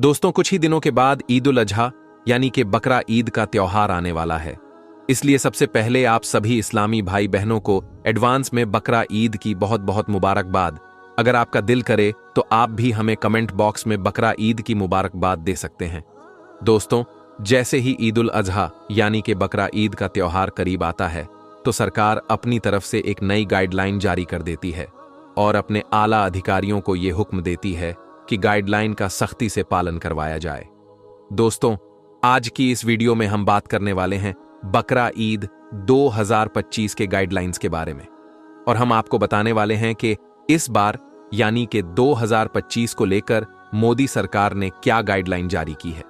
दोस्तों, कुछ ही दिनों के बाद ईद उल अजहा यानी कि बकरा ईद का त्योहार आने वाला है। इसलिए सबसे पहले आप सभी इस्लामी भाई बहनों को एडवांस में बकरा ईद की बहुत बहुत मुबारकबाद। अगर आपका दिल करे तो आप भी हमें कमेंट बॉक्स में बकरा ईद की मुबारकबाद दे सकते हैं। दोस्तों, जैसे ही ईद उल अजहा यानी कि बकरा ईद का त्योहार करीब आता है तो सरकार अपनी तरफ से एक नई गाइडलाइन जारी कर देती है और अपने आला अधिकारियों को यह हुक्म देती है कि गाइडलाइन का सख्ती से पालन करवाया जाए। दोस्तों, आज की इस वीडियो में हम बात करने वाले हैं बकरा ईद 2025 के गाइडलाइंस के बारे में और हम आपको बताने वाले हैं कि इस बार यानी कि 2025 को लेकर मोदी सरकार ने क्या गाइडलाइन जारी की है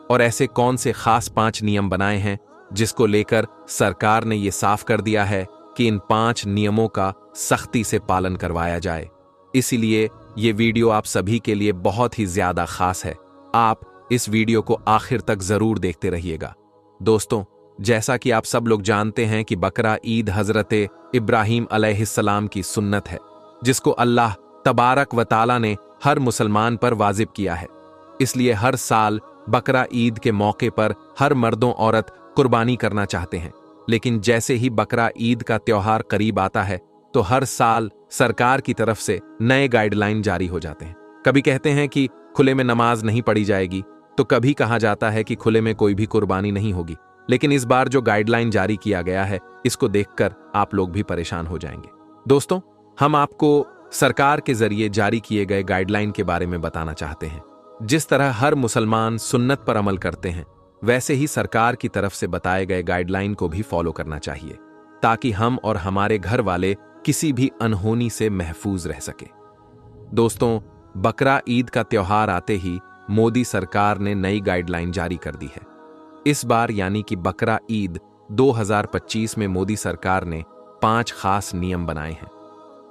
और ऐसे कौन से खास 5 नियम बनाए हैं जिसको लेकर सरकार ने यह साफ कर दिया है कि इन 5 नियमों का सख्ती से पालन करवाया जाए। इसीलिए ये वीडियो आप सभी के लिए बहुत ही ज्यादा खास है। आप इस वीडियो को आखिर तक जरूर देखते रहिएगा। दोस्तों, जैसा कि आप सब लोग जानते हैं कि बकरा ईद हजरत इब्राहिम अलैहिस्सलाम की सुन्नत है जिसको अल्लाह तबारक व ताला ने हर मुसलमान पर वाजिब किया है। इसलिए हर साल बकरा ईद के मौके पर हर मर्दों औरत कुर्बानी करना चाहते हैं, लेकिन जैसे ही बकरा ईद का त्योहार करीब आता है तो हर साल सरकार की तरफ से नए गाइडलाइन जारी हो जाते हैं। कभी कहते हैं कि खुले में नमाज नहीं पढ़ी जाएगी, तो कभी कहा जाता है कि खुले में कोई भी कुर्बानी नहीं होगी। लेकिन इस बार जो गाइडलाइन जारी किया गया है इसको देखकर आप लोग भी परेशान हो जाएंगे। दोस्तों, हम आपको सरकार के जरिए जारी किए गए गाइडलाइन के बारे में बताना चाहते हैं। जिस तरह हर मुसलमान सुन्नत पर अमल करते हैं, वैसे ही सरकार की तरफ से बताए गए गाइडलाइन को भी फॉलो करना चाहिए ताकि हम और हमारे घर वाले किसी भी अनहोनी से महफूज रह सके। दोस्तों, बकरा ईद का त्योहार आते ही मोदी सरकार ने नई गाइडलाइन जारी कर दी है। इस बार यानी कि बकरा ईद 2025 में मोदी सरकार ने 5 खास नियम बनाए हैं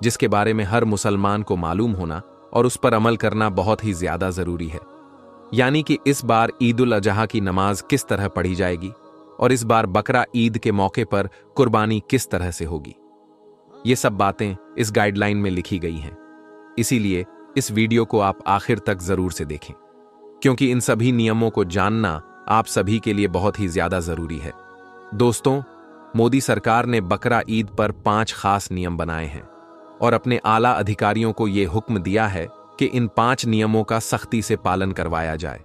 जिसके बारे में हर मुसलमान को मालूम होना और उस पर अमल करना बहुत ही ज्यादा जरूरी है। यानी कि इस बार ईद उल अजहा की नमाज किस तरह पढ़ी जाएगी और इस बार बकरा ईद के मौके पर कुर्बानी किस तरह से होगी, ये सब बातें इस गाइडलाइन में लिखी गई हैं। इसीलिए इस वीडियो को आप आखिर तक जरूर से देखें क्योंकि इन सभी नियमों को जानना आप सभी के लिए बहुत ही ज्यादा जरूरी है। दोस्तों, मोदी सरकार ने बकरा ईद पर 5 खास नियम बनाए हैं और अपने आला अधिकारियों को यह हुक्म दिया है कि इन 5 नियमों का सख्ती से पालन करवाया जाए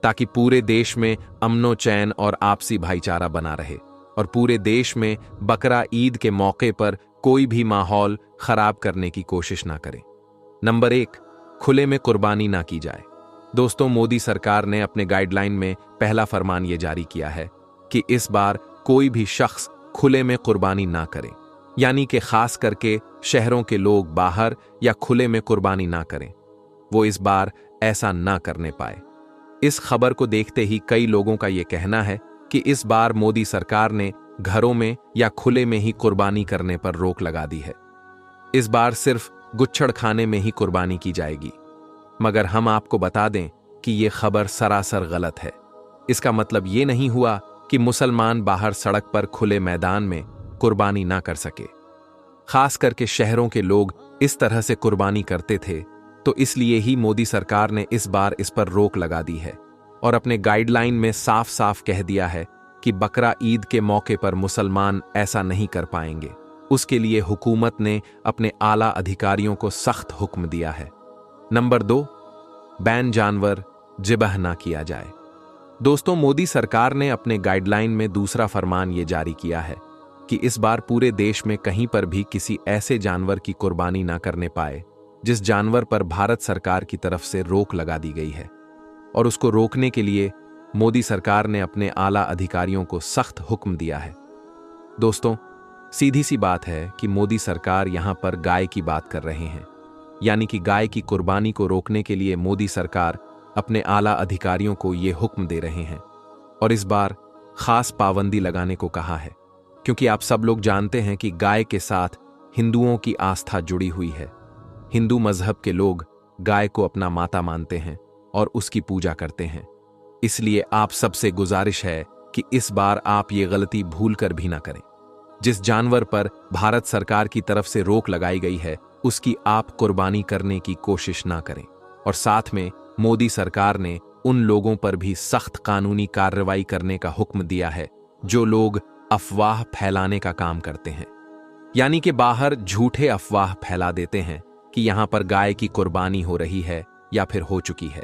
ताकि पूरे देश में अमनो चैन और आपसी भाईचारा बना रहे और पूरे देश में बकरा ईद के मौके पर कोई भी माहौल खराब करने की कोशिश ना करे। नंबर 1, खुले में कुर्बानी ना की जाए। दोस्तों, मोदी सरकार ने अपने गाइडलाइन में पहला फरमान यह जारी किया है कि इस बार कोई भी शख्स खुले में कुर्बानी ना करे, यानी कि खास करके शहरों के लोग बाहर या खुले में कुर्बानी ना करें। वो इस बार ऐसा ना करने पाए। इस खबर को देखते ही कई लोगों का यह कहना है कि इस बार मोदी सरकार ने घरों में या खुले में ही कुर्बानी करने पर रोक लगा दी है। इस बार सिर्फ गुच्छड़ खाने में ही कुर्बानी की जाएगी। मगर हम आपको बता दें कि यह खबर सरासर गलत है। इसका मतलब यह नहीं हुआ कि मुसलमान बाहर सड़क पर खुले मैदान में कुर्बानी ना कर सके। खास करके शहरों के लोग इस तरह से कुर्बानी करते थे, तो इसलिए ही मोदी सरकार ने इस बार इस पर रोक लगा दी है और अपने गाइडलाइन में साफ साफ कह दिया है कि बकरा ईद के मौके पर मुसलमान ऐसा नहीं कर पाएंगे। उसके लिए हुकूमत ने अपने आला अधिकारियों को सख्त हुक्म दिया है। नंबर 2, बैन जानवर ज़िबह ना किया जाए। दोस्तों, मोदी सरकार ने अपने गाइडलाइन में दूसरा फरमान यह जारी किया है कि इस बार पूरे देश में कहीं पर भी किसी ऐसे जानवर की कुर्बानी ना करने पाए जिस जानवर पर भारत सरकार की तरफ से रोक लगा दी गई है और उसको रोकने के लिए मोदी सरकार ने अपने आला अधिकारियों को सख्त हुक्म दिया है। दोस्तों, सीधी सी बात है कि मोदी सरकार यहां पर गाय की बात कर रहे हैं, यानी कि गाय की कुर्बानी को रोकने के लिए मोदी सरकार अपने आला अधिकारियों को यह हुक्म दे रहे हैं और इस बार खास पाबंदी लगाने को कहा है क्योंकि आप सब लोग जानते हैं कि गाय के साथ हिंदुओं की आस्था जुड़ी हुई है। हिंदू मजहब के लोग गाय को अपना माता मानते हैं और उसकी पूजा करते हैं। इसलिए आप सबसे गुजारिश है कि इस बार आप ये गलती भूल कर भी ना करें। जिस जानवर पर भारत सरकार की तरफ से रोक लगाई गई है उसकी आप कुर्बानी करने की कोशिश ना करें और साथ में मोदी सरकार ने उन लोगों पर भी सख्त कानूनी कार्रवाई करने का हुक्म दिया है जो लोग अफवाह फैलाने का काम करते हैं, यानी कि बाहर झूठे अफवाह फैला देते हैं कि यहां पर गाय की कुर्बानी हो रही है या फिर हो चुकी है,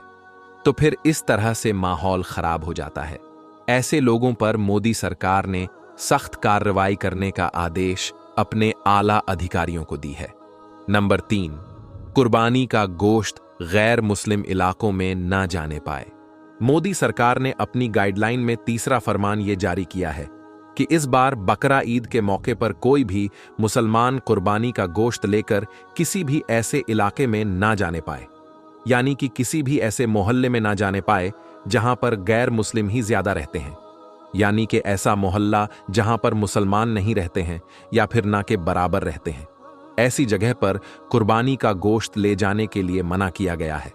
तो फिर इस तरह से माहौल खराब हो जाता है। ऐसे लोगों पर मोदी सरकार ने सख्त कार्रवाई करने का आदेश अपने आला अधिकारियों को दी है। नंबर 3, कुर्बानी का गोश्त गैर मुस्लिम इलाकों में ना जाने पाए। मोदी सरकार ने अपनी गाइडलाइन में तीसरा फरमान यह जारी किया है कि इस बार बकरा ईद के मौके पर कोई भी मुसलमान कुर्बानी का गोश्त लेकर किसी भी ऐसे इलाके में ना जाने पाए, यानी कि किसी भी ऐसे मोहल्ले में ना जाने पाए जहां पर गैर मुस्लिम ही ज्यादा रहते हैं, यानी कि ऐसा मोहल्ला जहां पर मुसलमान नहीं रहते हैं या फिर ना के बराबर रहते हैं। ऐसी जगह पर कुर्बानी का गोश्त ले जाने के लिए मना किया गया है।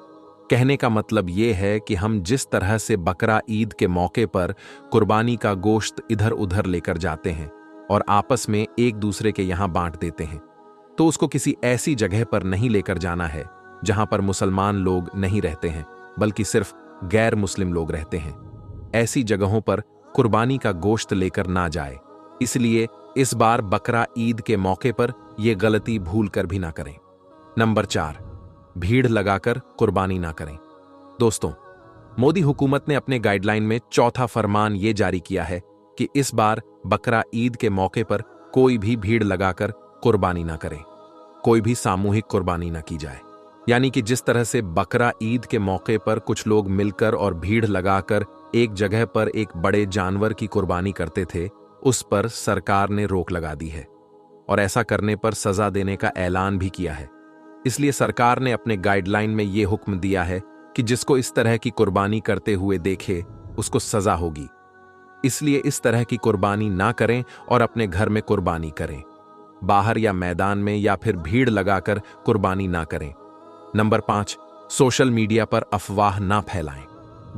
कहने का मतलब यह है कि हम जिस तरह से बकरा ईद के मौके पर कुर्बानी का गोश्त इधर उधर लेकर जाते हैं और आपस में एक दूसरे के यहां बांट देते हैं, तो उसको किसी ऐसी जगह पर नहीं लेकर जाना है जहां पर मुसलमान लोग नहीं रहते हैं बल्कि सिर्फ गैर मुस्लिम लोग रहते हैं। ऐसी जगहों पर कुर्बानी का गोश्त लेकर ना जाए। इसलिए इस बार बकरा ईद के मौके पर यह गलती भूल कर भी ना करें। नंबर 4, भीड़ लगाकर कुर्बानी ना करें। दोस्तों, मोदी हुकूमत ने अपने गाइडलाइन में चौथा फरमान यह जारी किया है कि इस बार बकरा ईद के मौके पर कोई भी भीड़ लगाकर कुर्बानी ना करें, कोई भी सामूहिक कुर्बानी ना की जाए। यानी कि जिस तरह से बकरा ईद के मौके पर कुछ लोग मिलकर और भीड़ लगाकर एक जगह पर एक बड़े जानवर की कुर्बानी करते थे, उस पर सरकार ने रोक लगा दी है और ऐसा करने पर सजा देने का ऐलान भी किया है। इसलिए सरकार ने अपने गाइडलाइन में यह हुक्म दिया है कि जिसको इस तरह की कुर्बानी करते हुए देखे उसको सजा होगी। इसलिए इस तरह की कुर्बानी ना करें और अपने घर में कुर्बानी करें, बाहर या मैदान में या फिर भीड़ लगाकर कुर्बानी ना करें। नंबर 5, सोशल मीडिया पर अफवाह ना फैलाएं।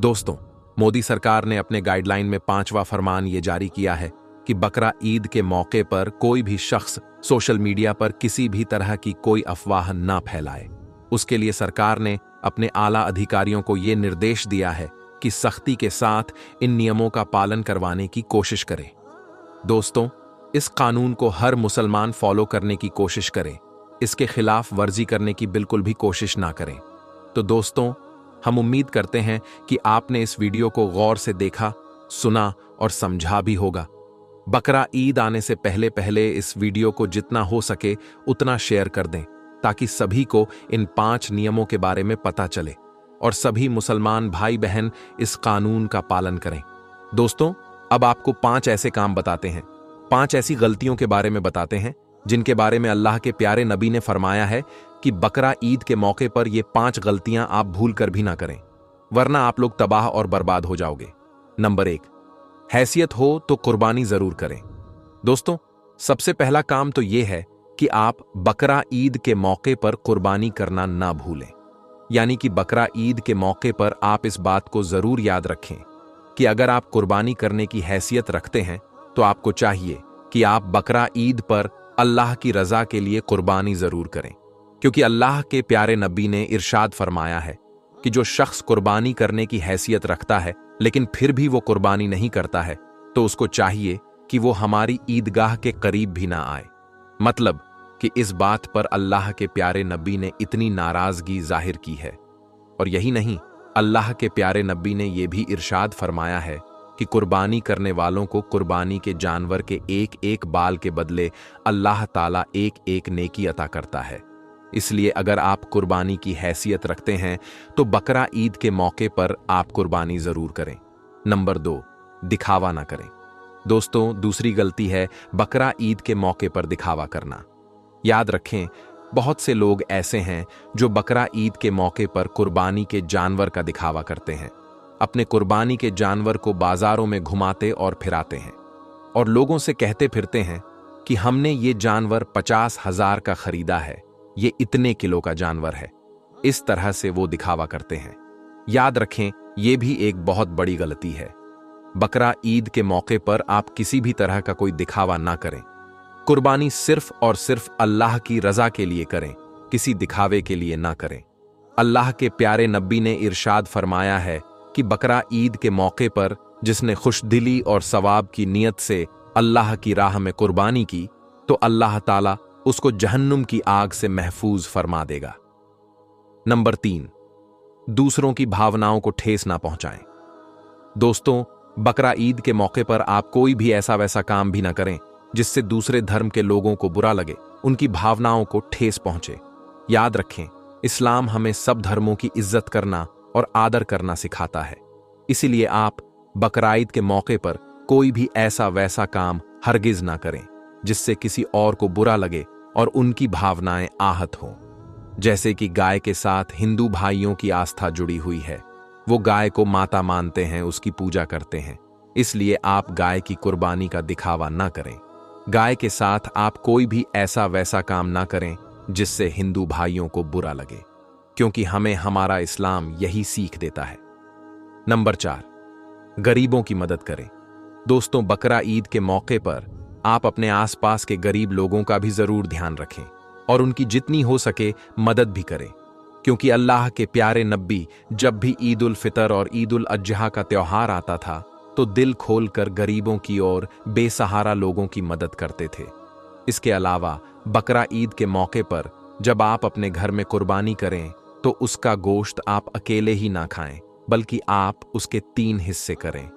दोस्तों, मोदी सरकार ने अपने गाइडलाइन में 5वां फरमान यह जारी किया है कि बकरा ईद के मौके पर कोई भी शख्स सोशल मीडिया पर किसी भी तरह की कोई अफवाह ना फैलाए। उसके लिए सरकार ने अपने आला अधिकारियों को यह निर्देश दिया है कि सख्ती के साथ इन नियमों का पालन करवाने की कोशिश करें। दोस्तों, इस कानून को हर मुसलमान फॉलो करने की कोशिश करे, इसके खिलाफ वर्जी करने की बिल्कुल भी कोशिश ना करें। तो दोस्तों, हम उम्मीद करते हैं कि आपने इस वीडियो को गौर से देखा, सुना और समझा भी होगा। बकरा ईद आने से पहले पहले इस वीडियो को जितना हो सके उतना शेयर कर दें ताकि सभी को इन 5 नियमों के बारे में पता चले और सभी मुसलमान भाई बहन इस कानून का पालन करें। दोस्तों, अब आपको 5 ऐसे काम बताते हैं, 5 ऐसी गलतियों के बारे में बताते हैं जिनके बारे में अल्लाह के प्यारे नबी ने फरमाया है कि बकरा ईद के मौके पर ये 5 गलतियां आप भूल कर भी ना करें, वरना आप लोग तबाह और बर्बाद हो जाओगे। नंबर 1, हैसियत हो तो कुर्बानी जरूर करें। दोस्तों, सबसे पहला काम तो यह है कि आप बकरा ईद के मौके पर कुर्बानी करना ना भूलें। यानी कि बकरा ईद के मौके पर आप इस बात को जरूर याद रखें कि अगर आप कुर्बानी करने की हैसियत रखते हैं तो आपको चाहिए कि आप बकरा ईद पर अल्लाह की रजा के लिए कुर्बानी जरूर करें, क्योंकि अल्लाह के प्यारे नबी ने इरशाद फरमाया है कि जो शख्स कुर्बानी करने की हैसियत रखता है लेकिन फिर भी वो कुर्बानी नहीं करता है तो उसको चाहिए कि वो हमारी ईदगाह के करीब भी ना आए। मतलब कि इस बात पर अल्लाह के प्यारे नबी ने इतनी नाराजगी जाहिर की है। और यही नहीं, अल्लाह के प्यारे नबी ने यह भी इरशाद फरमाया है कि कुर्बानी करने वालों को कुर्बानी के जानवर के एक एक बाल के बदले अल्लाह ताला एक एक नेकी अता करता है। इसलिए अगर आप कुर्बानी की हैसियत रखते हैं तो बकरा ईद के मौके पर आप कुर्बानी जरूर करें। नंबर 2, दिखावा ना करें। दोस्तों, दूसरी गलती है बकरा ईद के मौके पर दिखावा करना। याद रखें, बहुत से लोग ऐसे हैं जो बकरा ईद के मौके पर कुर्बानी के जानवर का दिखावा करते हैं, अपने कुर्बानी के जानवर को बाजारों में घुमाते और फिराते हैं और लोगों से कहते फिरते हैं कि हमने ये जानवर 50,000 का खरीदा है, ये इतने किलो का जानवर है। इस तरह से वो दिखावा करते हैं। याद रखें, यह भी एक बहुत बड़ी गलती है। बकरा ईद के मौके पर आप किसी भी तरह का कोई दिखावा ना करें। कुर्बानी सिर्फ और सिर्फ अल्लाह की रजा के लिए करें, किसी दिखावे के लिए ना करें। अल्लाह के प्यारे नबी ने इरशाद फरमाया है कि बकरा ईद के मौके पर जिसने खुशदिली और सवाब की नीयत से अल्लाह की राह में कुर्बानी की तो अल्लाह ताला उसको जहन्नुम की आग से महफूज फरमा देगा। नंबर 3, दूसरों की भावनाओं को ठेस ना पहुंचाएं। दोस्तों, बकरा ईद के मौके पर आप कोई भी ऐसा वैसा काम भी ना करें जिससे दूसरे धर्म के लोगों को बुरा लगे, उनकी भावनाओं को ठेस पहुंचे। याद रखें, इस्लाम हमें सब धर्मों की इज्जत करना और आदर करना सिखाता है। इसीलिए आप बकरा ईद के मौके पर कोई भी ऐसा वैसा काम हरगिज ना करें जिससे किसी और को बुरा लगे और उनकी भावनाएं आहत हों। जैसे कि गाय के साथ हिंदू भाइयों की आस्था जुड़ी हुई है, वो गाय को माता मानते हैं, उसकी पूजा करते हैं, इसलिए आप गाय की कुर्बानी का दिखावा ना करें। गाय के साथ आप कोई भी ऐसा वैसा काम ना करें जिससे हिंदू भाइयों को बुरा लगे, क्योंकि हमें हमारा इस्लाम यही सीख देता है। नंबर 4, गरीबों की मदद करें। दोस्तों, बकरा ईद के मौके पर आप अपने आसपास के गरीब लोगों का भी जरूर ध्यान रखें और उनकी जितनी हो सके मदद भी करें, क्योंकि अल्लाह के प्यारे नबी जब भी ईद उल फितर और ईद उल अजहा का त्योहार आता था तो दिल खोलकर गरीबों की और बेसहारा लोगों की मदद करते थे। इसके अलावा बकरा ईद के मौके पर जब आप अपने घर में कुर्बानी करें तो उसका गोश्त आप अकेले ही ना खाएं, बल्कि आप उसके 3 हिस्से करें।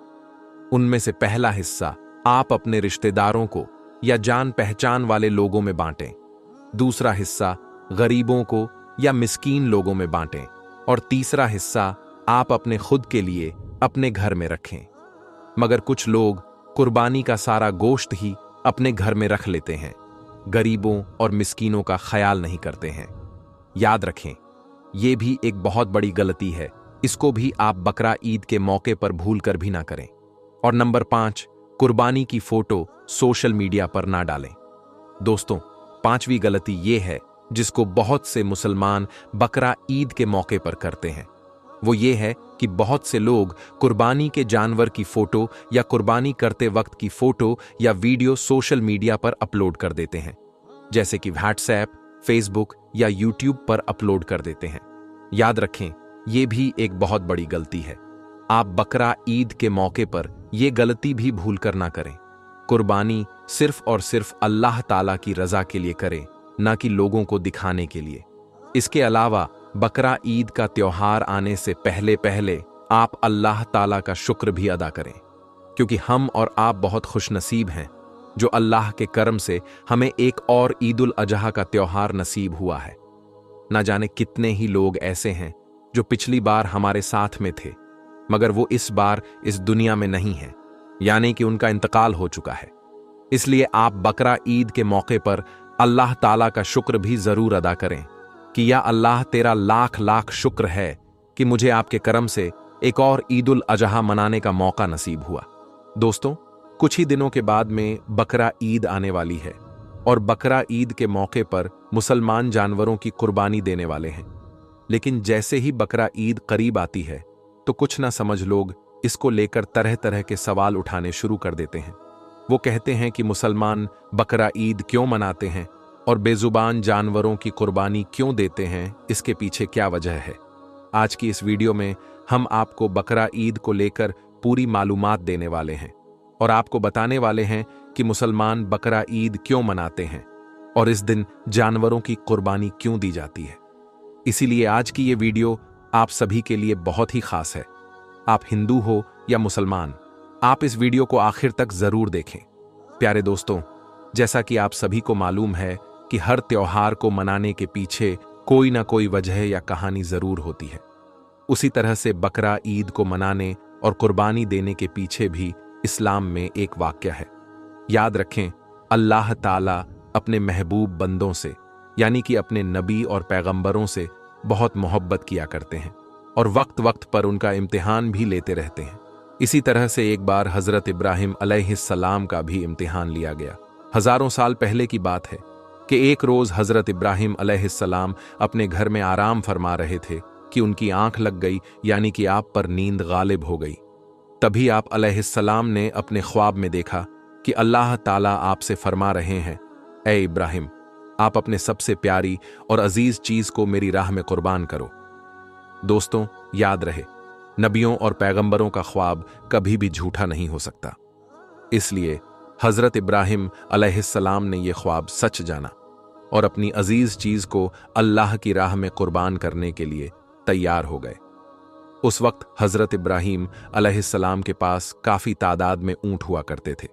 उनमें से पहला हिस्सा आप अपने रिश्तेदारों को या जान पहचान वाले लोगों में बांटें, दूसरा हिस्सा गरीबों को या मिस्कीन लोगों में बांटें और तीसरा हिस्सा आप अपने खुद के लिए अपने घर में रखें। मगर कुछ लोग कुर्बानी का सारा गोश्त ही अपने घर में रख लेते हैं, गरीबों और मिस्कीनों का ख्याल नहीं करते हैं। याद रखें, यह भी एक बहुत बड़ी गलती है, इसको भी आप बकरा ईद के मौके पर भूल कर भी ना करें। और नंबर 5, कुर्बानी की फोटो सोशल मीडिया पर ना डालें। दोस्तों, 5वीं गलती यह है जिसको बहुत से मुसलमान बकरा ईद के मौके पर करते हैं, वो ये है कि बहुत से लोग कुर्बानी के जानवर की फोटो या कुर्बानी करते वक्त की फोटो या वीडियो सोशल मीडिया पर अपलोड कर देते हैं, जैसे कि व्हाट्सएप, फेसबुक या यूट्यूब पर अपलोड कर देते हैं। याद रखें, यह भी एक बहुत बड़ी गलती है। आप बकरा ईद के मौके पर यह गलती भी भूल कर ना करें। कुर्बानी सिर्फ और सिर्फ अल्लाह ताला की रजा के लिए करें, ना कि लोगों को दिखाने के लिए। इसके अलावा बकरा ईद का त्योहार आने से पहले पहले आप अल्लाह ताला का शुक्र भी अदा करें, क्योंकि हम और आप बहुत खुशनसीब हैं जो अल्लाह के करम से हमें एक और ईद उल अजहा का त्योहार नसीब हुआ है। ना जाने कितने ही लोग ऐसे हैं जो पिछली बार हमारे साथ में थे, मगर वो इस बार इस दुनिया में नहीं है, यानी कि उनका इंतकाल हो चुका है। इसलिए आप बकरा ईद के मौके पर अल्लाह ताला का शुक्र भी जरूर अदा करें कि या अल्लाह, तेरा लाख लाख शुक्र है कि मुझे आपके करम से एक और ईद उल अजहा मनाने का मौका नसीब हुआ। दोस्तों, कुछ ही दिनों के बाद में बकरा ईद आने वाली है और बकरा ईद के मौके पर मुसलमान जानवरों की कुर्बानी देने वाले हैं। लेकिन जैसे ही बकरा ईद करीब आती है तो कुछ ना समझ लोग इसको लेकर तरह तरह के सवाल उठाने शुरू कर देते हैं। वो कहते हैं कि मुसलमान बकरा ईद क्यों मनाते हैं और बेजुबान जानवरों की कुर्बानी क्यों देते हैं, इसके पीछे क्या वजह है। आज की इस वीडियो में हम आपको बकरा ईद को लेकर पूरी मालूमात देने वाले हैं और आपको बताने वाले हैं कि मुसलमान बकरा ईद क्यों मनाते हैं और इस दिन जानवरों की कुर्बानी क्यों दी जाती है। इसीलिए आज की ये वीडियो आप सभी के लिए बहुत ही खास है। आप हिंदू हो या मुसलमान, आप इस वीडियो को आखिर तक जरूर देखें। प्यारे दोस्तों, जैसा कि आप सभी को मालूम है कि हर त्योहार को मनाने के पीछे कोई ना कोई वजह या कहानी जरूर होती है। उसी तरह से बकरा ईद को मनाने और कुर्बानी देने के पीछे भी इस्लाम में एक वाक्य है। याद रखें, अल्लाह ताला अपने महबूब बंदों से यानी कि अपने नबी और पैगंबरों से बहुत मोहब्बत किया करते हैं और वक्त वक्त पर उनका इम्तिहान भी लेते रहते हैं। इसी तरह से एक बार हजरत इब्राहिम अलैहिस्सलाम का भी इम्तिहान लिया गया। हजारों साल पहले की बात है कि एक रोज हजरत इब्राहिम अलैहिस्सलाम अपने घर में आराम फरमा रहे थे कि उनकी आंख लग गई, यानी कि आप पर नींद गालिब हो गई। तभी आप अलैहिस्सलाम ने अपने ख्वाब में देखा कि अल्लाह ताला आपसे फरमा रहे हैं, ए इब्राहिम, आप अपने सबसे प्यारी और अजीज चीज को मेरी राह में कुर्बान करो। दोस्तों, याद रहे, नबियों और पैगंबरों का ख्वाब कभी भी झूठा नहीं हो सकता। इसलिए हजरत इब्राहिम अलैहिस्सलाम ने यह ख्वाब सच जाना और अपनी अजीज चीज को अल्लाह की राह में कुर्बान करने के लिए तैयार हो गए। उस वक्त हजरत इब्राहिम अलैहिस्सलाम के पास काफी तादाद में ऊंट हुआ करते थे।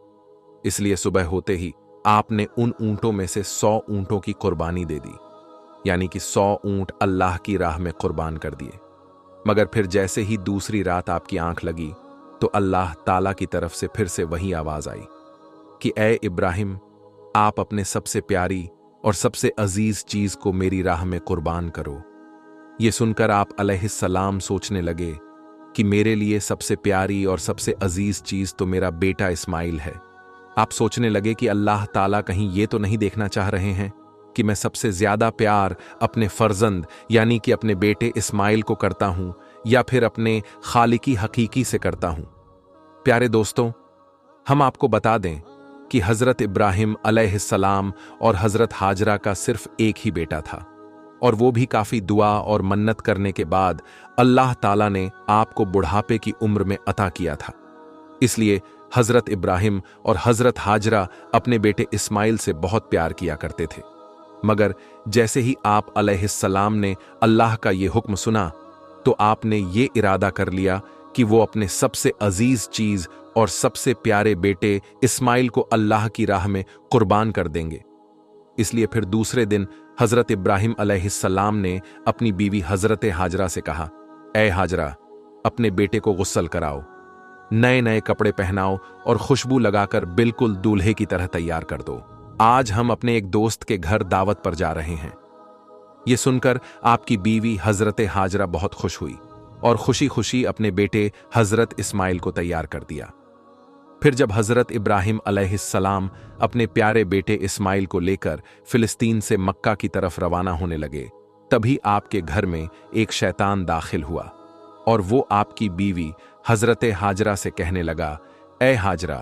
इसलिए सुबह होते ही आपने उन ऊंटों में से 100 ऊंटों की कुर्बानी दे दी, यानी कि 100 ऊंट अल्लाह की राह में कुर्बान कर दिए। मगर फिर जैसे ही दूसरी रात आपकी आंख लगी तो अल्लाह ताला की तरफ से फिर से वही आवाज आई कि ए इब्राहिम, आप अपने सबसे प्यारी और सबसे अजीज चीज को मेरी राह में कुर्बान करो। ये सुनकर आप अलैहिस्सलाम सोचने लगे कि मेरे लिए सबसे प्यारी और सबसे अजीज चीज तो मेरा बेटा इस्माइल है। आप सोचने लगे कि अल्लाह ताला कहीं ये तो नहीं देखना चाह रहे हैं कि मैं सबसे ज्यादा प्यार अपने फर्जंद यानी कि अपने बेटे इस्माइल को करता हूं या फिर अपने खालिकी हकीकी से करता हूं। प्यारे दोस्तों, हम आपको बता दें कि हजरत इब्राहिम अलैहिस्सलाम और हजरत हाजरा का सिर्फ एक ही बेटा था, और वो भी काफी दुआ और मन्नत करने के बाद अल्लाह ताला ने आपको बुढ़ापे की उम्र में अता किया था। इसलिए हजरत इब्राहिम और हजरत हाजरा अपने बेटे इस्माइल से बहुत प्यार किया करते थे। मगर जैसे ही आप अलैहिस्सलाम ने अल्लाह का ये हुक्म सुना तो आपने ये इरादा कर लिया कि वो अपने सबसे अजीज चीज और सबसे प्यारे बेटे इस्माइल को अल्लाह की राह में कुर्बान कर देंगे। इसलिए फिर दूसरे दिन हजरत इब्राहिम अलैहिस्सलाम ने अपनी बीवी हजरत हाजरा से कहा, ए हाजरा, अपने बेटे को गुस्ल कराओ, नए नए कपड़े पहनाओ और खुशबू लगाकर बिल्कुल दूल्हे की तरह तैयार कर दो। आज हम अपने एक दोस्त के घर दावत पर जा रहे हैं। यह सुनकर आपकी बीवी हजरत हाजरा बहुत खुश हुई और खुशी खुशी अपने बेटे हजरत इस्माइल को तैयार कर दिया। फिर जब हजरत इब्राहिम अलैहिस्सलाम अपने प्यारे बेटे इस्माइल को लेकर फिलिस्तीन से मक्का की तरफ रवाना होने लगे, तभी आपके घर में एक शैतान दाखिल हुआ और वो आपकी बीवी हजरत हाजरा से कहने लगा, ए हाजरा,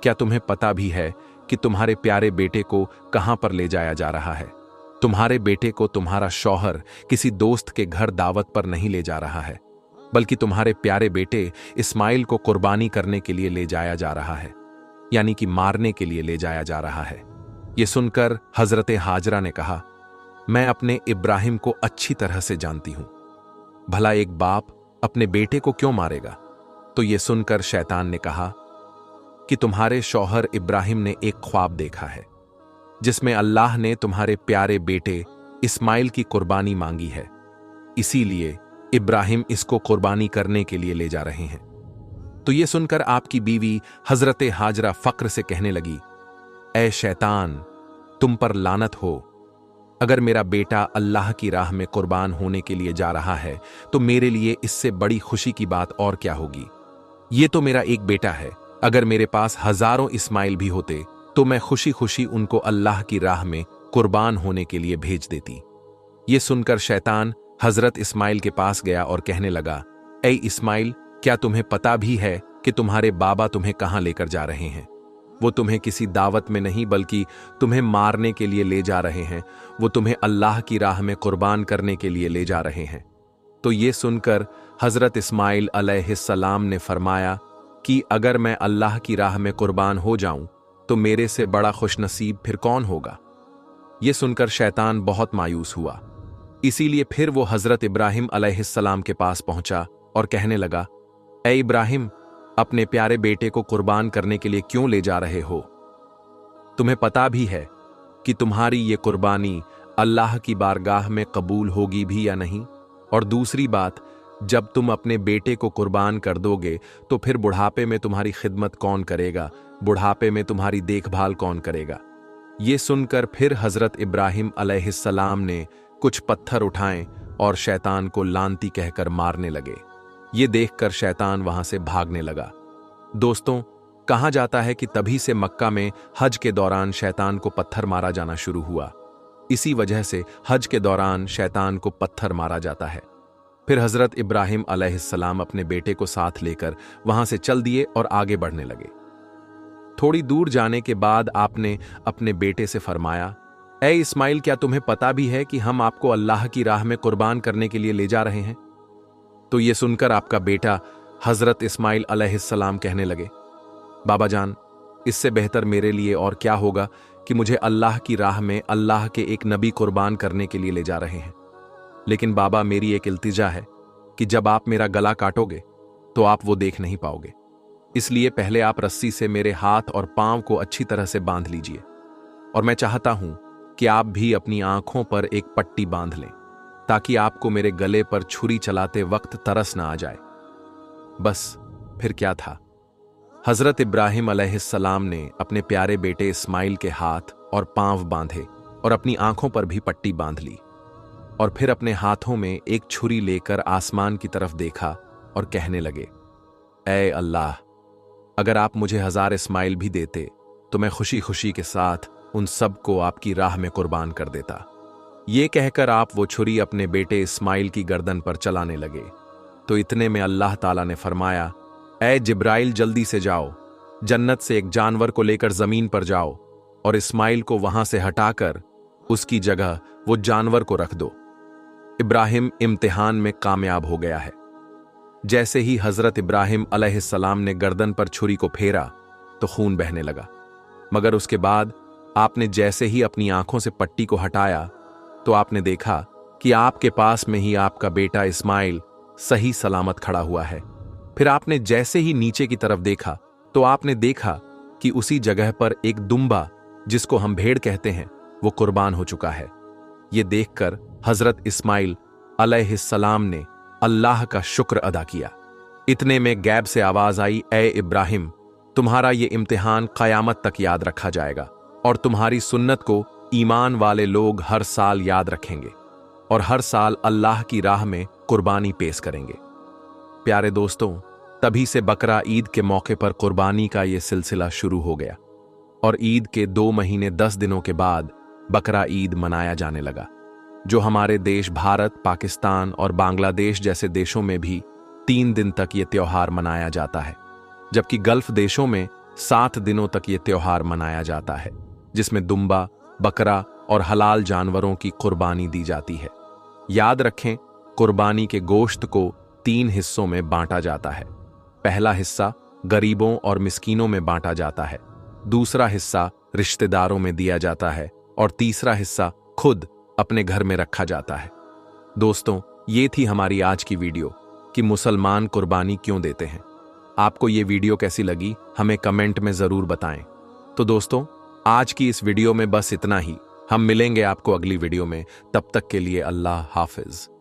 क्या तुम्हें पता भी है कि तुम्हारे प्यारे बेटे को कहां पर ले जाया जा रहा है? तुम्हारे बेटे को तुम्हारा शौहर किसी दोस्त के घर दावत पर नहीं ले जा रहा है, बल्कि तुम्हारे प्यारे बेटे इस्माइल को कुर्बानी करने के लिए ले जाया जा रहा है, यानी कि मारने के लिए ले जाया जा रहा है। यह सुनकर हजरत हाजरा ने कहा, मैं अपने इब्राहिम को अच्छी तरह से जानती हूं, भला एक बाप अपने बेटे को क्यों मारेगा? तो यह सुनकर शैतान ने कहा कि तुम्हारे शौहर इब्राहिम ने एक ख्वाब देखा है जिसमें अल्लाह ने तुम्हारे प्यारे बेटे इस्माइल की कुर्बानी मांगी है, इसीलिए इब्राहिम इसको कुर्बानी करने के लिए ले जा रहे हैं। तो यह सुनकर आपकी बीवी हजरत हाजरा फक्र से कहने लगी, ए शैतान, तुम पर लानत हो, अगर मेरा बेटा अल्लाह की राह में कुर्बान होने के लिए जा रहा है तो मेरे लिए इससे बड़ी खुशी की बात और क्या होगी। ये तो मेरा एक बेटा है, अगर मेरे पास हजारों इस्माइल भी होते तो मैं खुशी खुशी उनको अल्लाह की राह में कुर्बान होने के लिए भेज देती। ये सुनकर शैतान हजरत इस्माइल के पास गया और कहने लगा, ए इस्माइल, क्या तुम्हें पता भी है कि तुम्हारे बाबा तुम्हें कहां लेकर जा रहे हैं? वो तुम्हें किसी दावत में नहीं बल्कि तुम्हें मारने के लिए ले जा रहे हैं। वो तुम्हें अल्लाह की राह में कुर्बान करने के लिए ले जा रहे हैं। तो ये सुनकर हजरत इस्माइल अलैहिस्सलाम ने फरमाया कि अगर मैं अल्लाह की राह में कुर्बान हो जाऊं तो मेरे से बड़ा खुशनसीब फिर कौन होगा। यह सुनकर शैतान बहुत मायूस हुआ, इसीलिए फिर वो हजरत इब्राहिम अलैहिस्सलाम के पास पहुंचा और कहने लगा, ए इब्राहिम, अपने प्यारे बेटे को कुर्बान करने के लिए क्यों ले जा रहे हो? तुम्हें पता भी है कि तुम्हारी ये कुर्बानी अल्लाह की बारगाह में कबूल होगी भी या नहीं? और दूसरी बात, जब तुम अपने बेटे को कुर्बान कर दोगे तो फिर बुढ़ापे में तुम्हारी खिदमत कौन करेगा? बुढ़ापे में तुम्हारी देखभाल कौन करेगा? ये सुनकर फिर हजरत इब्राहिम अलैहिस्सलाम ने कुछ पत्थर उठाए और शैतान को लानती कहकर मारने लगे। ये देखकर शैतान वहां से भागने लगा। दोस्तों, कहा जाता है कि तभी से मक्का में हज के दौरान शैतान को पत्थर मारा जाना शुरू हुआ। इसी वजह से हज के दौरान शैतान को पत्थर मारा जाता है। फिर हजरत इब्राहिम अलैहिस्सलाम अपने बेटे को साथ लेकर वहां से चल दिए और आगे बढ़ने लगे। थोड़ी दूर जाने के बाद आपने अपने बेटे से फरमाया, ए इस्माइल, क्या तुम्हें पता भी है कि हम आपको अल्लाह की राह में कुर्बान करने के लिए ले जा रहे हैं? तो ये सुनकर आपका बेटा हजरत इस्माइल अलैहिस्सलाम कहने लगे, बाबा जान, इससे बेहतर मेरे लिए और क्या होगा कि मुझे अल्लाह की राह में अल्लाह के एक नबी कुर्बान करने के लिए ले जा रहे हैं। लेकिन बाबा, मेरी एक इल्तिजा है कि जब आप मेरा गला काटोगे तो आप वो देख नहीं पाओगे। इसलिए पहले आप रस्सी से मेरे हाथ और पांव को अच्छी तरह से बांध लीजिए, और मैं चाहता हूं कि आप भी अपनी आंखों पर एक पट्टी बांध लें, ताकि आपको मेरे गले पर छुरी चलाते वक्त तरस ना आ जाए। बस फिर क्या था, हजरत इब्राहिम अलैहिस्सलाम ने अपने प्यारे बेटे इस्माइल के हाथ और पांव बांधे और अपनी आंखों पर भी पट्टी बांध ली, और फिर अपने हाथों में एक छुरी लेकर आसमान की तरफ देखा और कहने लगे, ऐ अल्लाह, अगर आप मुझे 1000 इस्माइल भी देते तो मैं खुशी खुशी के साथ उन सब को आपकी राह में कुर्बान कर देता। ये कहकर आप वो छुरी अपने बेटे इस्माइल की गर्दन पर चलाने लगे। तो इतने में अल्लाह ताला ने फरमाया, ऐ जिब्राइल, जल्दी से जाओ, जन्नत से एक जानवर को लेकर जमीन पर जाओ और इस्माइल को वहां से हटाकर उसकी जगह वो जानवर को रख दो। इब्राहिम इम्तिहान में कामयाब हो गया है। जैसे ही हजरत इब्राहिम अलैहिस्सलाम ने गर्दन पर छुरी को फेरा तो खून बहने लगा, मगर उसके बाद आपने जैसे ही अपनी आंखों से पट्टी को हटाया तो आपने देखा कि आपके पास में ही आपका बेटा इस्माइल सही सलामत खड़ा हुआ है। फिर आपने जैसे ही नीचे की तरफ देखा तो आपने देखा कि उसी जगह पर एक दुम्बा, जिसको हम भेड़ कहते हैं, वो कुर्बान हो चुका है। ये देखकर हजरत इस्माइल अलैहिस्सलाम ने अल्लाह का शुक्र अदा किया। इतने में गैब से आवाज आई, ए इब्राहिम, तुम्हारा ये इम्तिहान कयामत तक याद रखा जाएगा और तुम्हारी सुन्नत को ईमान वाले लोग हर साल याद रखेंगे और हर साल अल्लाह की राह में कुर्बानी पेश करेंगे। प्यारे दोस्तों, तभी से बकरा ईद के मौके पर कुर्बानी का ये सिलसिला शुरू हो गया और ईद के 2 महीने 10 दिनों के बाद बकरा ईद मनाया जाने लगा, जो हमारे देश भारत, पाकिस्तान और बांग्लादेश जैसे देशों में भी 3 दिन तक ये त्योहार मनाया जाता है, जबकि गल्फ देशों में 7 दिनों तक ये त्योहार मनाया जाता है, जिसमें दुम्बा, बकरा और हलाल जानवरों की कुर्बानी दी जाती है। याद रखें, कुर्बानी के गोश्त को 3 हिस्सों में बांटा जाता है। पहला हिस्सा गरीबों और मिस्कीनों में बांटा जाता है, दूसरा हिस्सा रिश्तेदारों में दिया जाता है और तीसरा हिस्सा खुद अपने घर में रखा जाता है। दोस्तों, ये थी हमारी आज की वीडियो कि मुसलमान कुर्बानी क्यों देते हैं। आपको ये वीडियो कैसी लगी हमें कमेंट में जरूर बताएं। तो दोस्तों, आज की इस वीडियो में बस इतना ही। हम मिलेंगे आपको अगली वीडियो में, तब तक के लिए अल्लाह हाफिज।